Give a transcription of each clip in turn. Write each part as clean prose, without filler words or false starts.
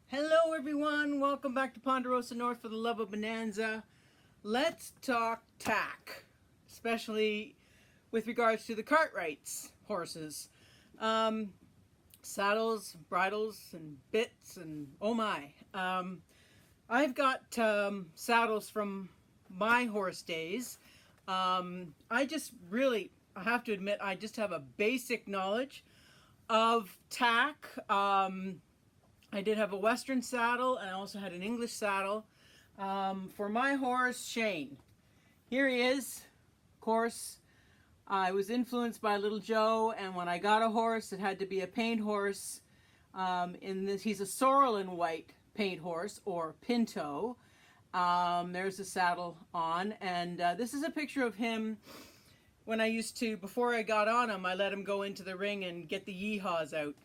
Hello everyone, welcome back to Ponderosa North for the love of Bonanza. Let's talk tack, especially with regards to the Cartwrights horses. Saddles, bridles, and bits, and oh my. I've got saddles from my horse days. I have to admit, I just have a basic knowledge of tack. I did have a Western saddle, and I also had an English saddle. For my horse, Shane. Here he is. Of course, I was influenced by Little Joe, and when I got a horse, it had to be a paint horse. He's a sorrel and white paint horse, or pinto. There's the saddle on, and this is a picture of him when before I got on him, I let him go into the ring and get the yeehaws out.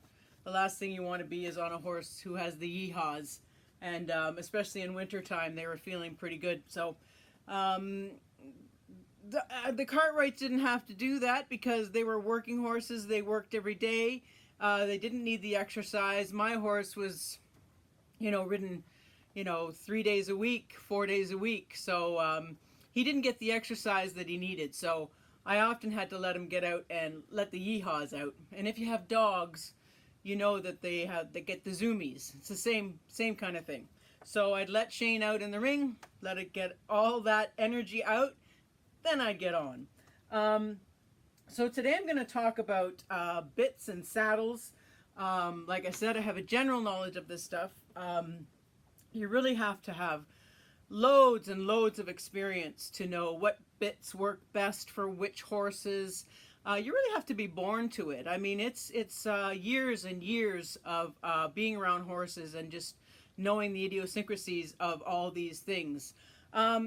The last thing you want to be is on a horse who has the yeehaws, and especially in wintertime, they were feeling pretty good. So the Cartwrights didn't have to do that because they were working horses. They worked every day. They didn't need the exercise. My horse was, ridden, 3 days a week, 4 days a week. So he didn't get the exercise that he needed. So I often had to let him get out and let the yeehaws out. And if you have dogs, you know that they get the zoomies. It's the same kind of thing. So I'd let Shane out in the ring, let it get all that energy out, then I'd get on. So today I'm going to talk about bits and saddles. Like I said, I have a general knowledge of this stuff. You really have to have loads and loads of experience to know what bits work best for which horses. You really have to be born to it. I mean, it's years and years of being around horses and just knowing the idiosyncrasies of all these things.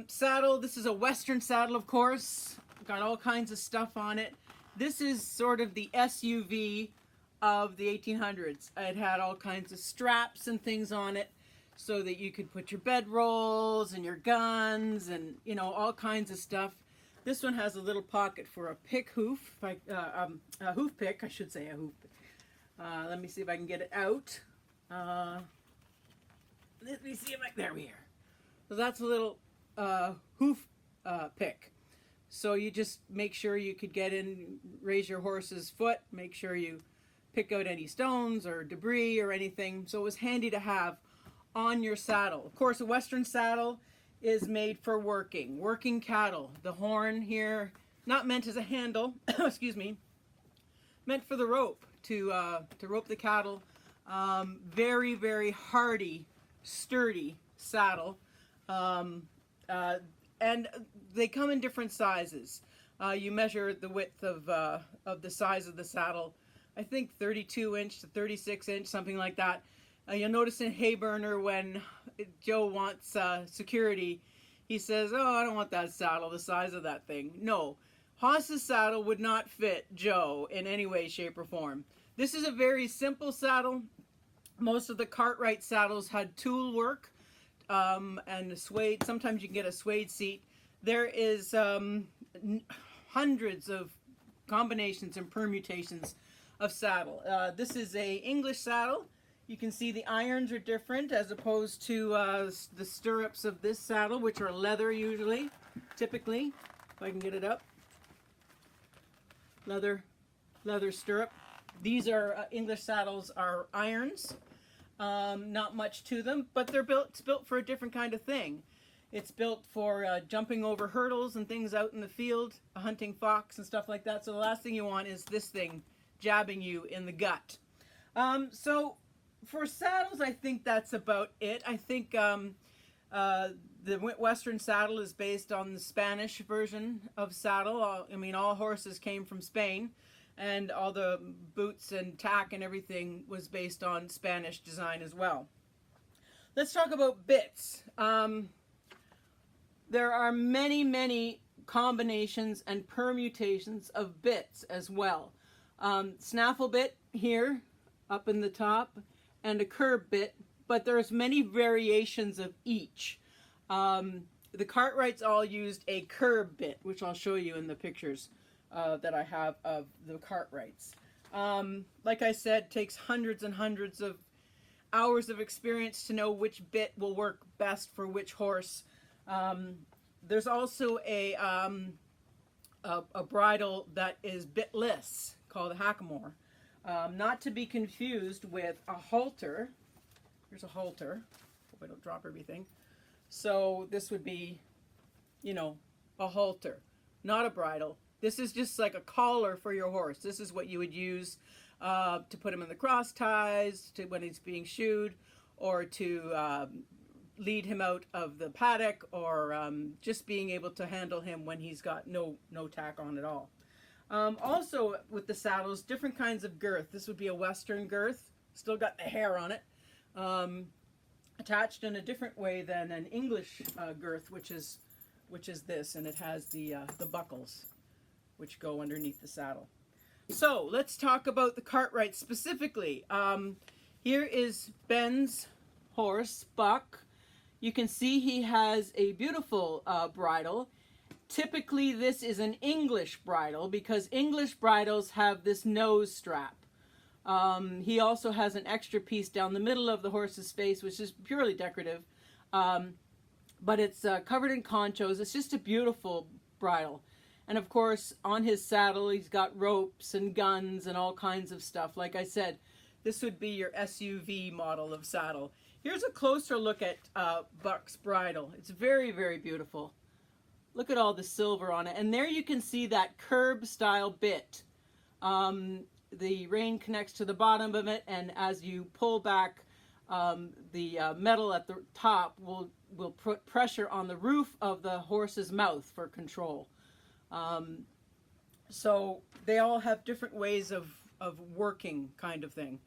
Saddle, this is a Western saddle, of course. Got all kinds of stuff on it. This is sort of the SUV of the 1800s. It had all kinds of straps and things on it so that you could put your bedrolls and your guns and, all kinds of stuff. This one has a little pocket for a pick hoof, a hoof pick, I should say a hoof pick. Let me see if I can get it out. Let me see if there we are. So that's a little hoof pick. So you just make sure you could get in, raise your horse's foot, make sure you pick out any stones or debris or anything. So it was handy to have on your saddle. Of course, a Western saddle is made for working cattle. The horn here, not meant as a handle, excuse me, meant for the rope, to rope the cattle. Very, very hardy, sturdy saddle. And they come in different sizes. You measure the width of the size of the saddle, I think 32 inch to 36 inch, something like that. You'll notice in Hayburner when Joe wants security, he says, "Oh, I don't want that saddle, the size of that thing." No, Haas's saddle would not fit Joe in any way, shape, or form. This is a very simple saddle. Most of the Cartwright saddles had tool work and a suede. Sometimes you can get a suede seat. There is hundreds of combinations and permutations of saddle. This is a English saddle. You can see the irons are different as opposed to the stirrups of this saddle, which are leather usually, typically. If I can get it up. Leather stirrup. These are English saddles are irons. Not much to them, but it's built for a different kind of thing. It's built for jumping over hurdles and things out in the field, hunting fox and stuff like that. So the last thing you want is this thing jabbing you in the gut. So for saddles, I think that's about it. I think the Western saddle is based on the Spanish version of saddle. All horses came from Spain, and all the boots and tack and everything was based on Spanish design as well. Let's talk about bits. There are many, many combinations and permutations of bits as well. Snaffle bit here, up in the top, and a curb bit, but there's many variations of each. The Cartwrights all used a curb bit, which I'll show you in the pictures that I have of the Cartwrights. Like I said, takes hundreds and hundreds of hours of experience to know which bit will work best for which horse. There's also a bridle that is bitless called a hackamore. Not to be confused with a halter. Here's a halter. Hope I don't drop everything. So this would be, you know, a halter, not a bridle. This is just like a collar for your horse. This is what you would use to put him in the cross ties, to when he's being shoed, or to lead him out of the paddock, or just being able to handle him when he's got no tack on at all. Also with the saddles, different kinds of girth. This would be a Western girth, still got the hair on it, attached in a different way than an English girth, which is this, and it has the buckles which go underneath the saddle. So let's talk about the Cartwright specifically. Here is Ben's horse, Buck. You can see he has a beautiful bridle. Typically this is an English bridle because English bridles have this nose strap. He also has an extra piece down the middle of the horse's face, which is purely decorative, but it's covered in conchos. It's just a beautiful bridle. And of course, on his saddle, he's got ropes and guns and all kinds of stuff. Like I said, this would be your SUV model of saddle. Here's a closer look at Buck's bridle. It's very, very beautiful. Look at all the silver on it. And there you can see that curb style bit. The rein connects to the bottom of it, and as you pull back, the metal at the top will put pressure on the roof of the horse's mouth for control. So they all have different ways of working, kind of thing.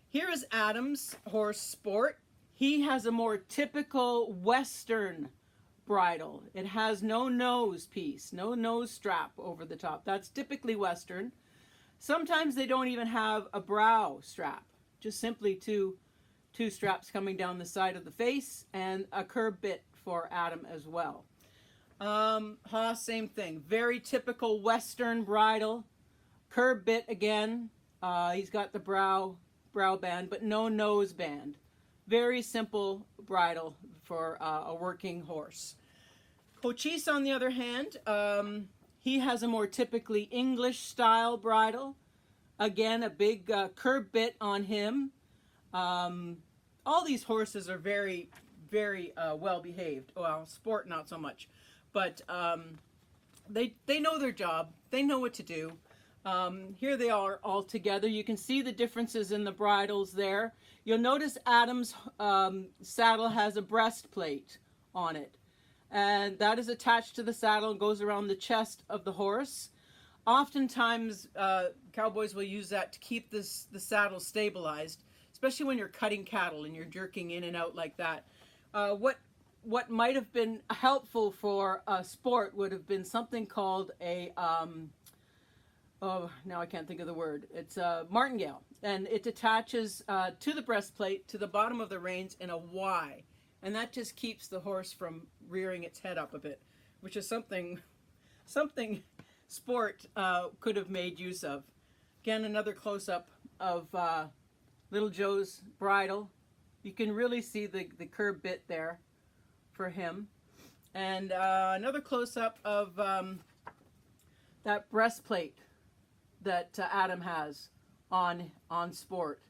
Here is Adam's horse, Sport. He has a more typical Western bridle. It has no nose piece, no nose strap over the top. That's typically Western. Sometimes they don't even have a brow strap, just simply two straps coming down the side of the face, and a curb bit for Adam as well. Haas, same thing. Very typical Western bridle. Curb bit again. He's got the brow band, but no nose band. Very simple bridle for a working horse. Cochise, on the other hand, he has a more typically English style bridle. Again, a big curb bit on him. All these horses are very, very well behaved. Well, Sport not so much, but they know their job. They know what to do. Here they are all together. You can see the differences in the bridles there. You'll notice Adam's saddle has a breastplate on it, and that is attached to the saddle and goes around the chest of the horse. Oftentimes, cowboys will use that to keep the saddle stabilized, especially when you're cutting cattle and you're jerking in and out like that. What might have been helpful for Sport would have been something called a oh, now I can't think of the word. It's a martingale, and it attaches to the breastplate to the bottom of the reins in a Y, and that just keeps the horse from rearing its head up a bit, which is something Sport could have made use of. Again, another close-up of Little Joe's bridle. You can really see the curb bit there for him, and another close-up of that breastplate that Adam has on Sport.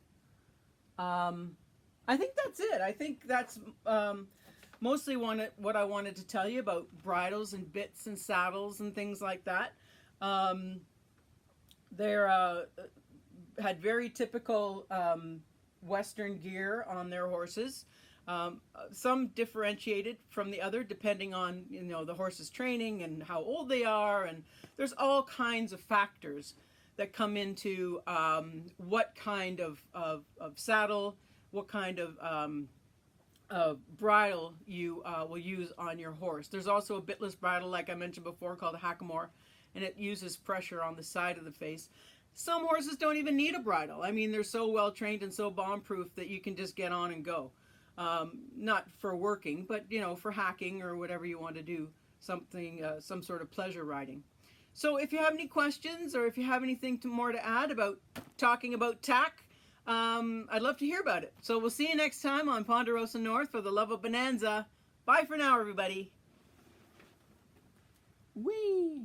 I think that's it. I think that's mostly what I wanted to tell you about bridles and bits and saddles and things like that. They're had very typical Western gear on their horses. Some differentiated from the other depending on the horse's training and how old they are, and there's all kinds of factors that come into what kind of saddle, what kind of bridle you will use on your horse. There's also a bitless bridle, like I mentioned before, called a hackamore, and it uses pressure on the side of the face. Some horses don't even need a bridle. I mean, they're so well trained and so bomb-proof that you can just get on and go. Not for working, but for hacking or whatever you want to do, something, some sort of pleasure riding. So if you have any questions or if you have anything more to add about talking about tack, I'd love to hear about it. So we'll see you next time on Ponderosa North for the love of Bonanza. Bye for now, everybody.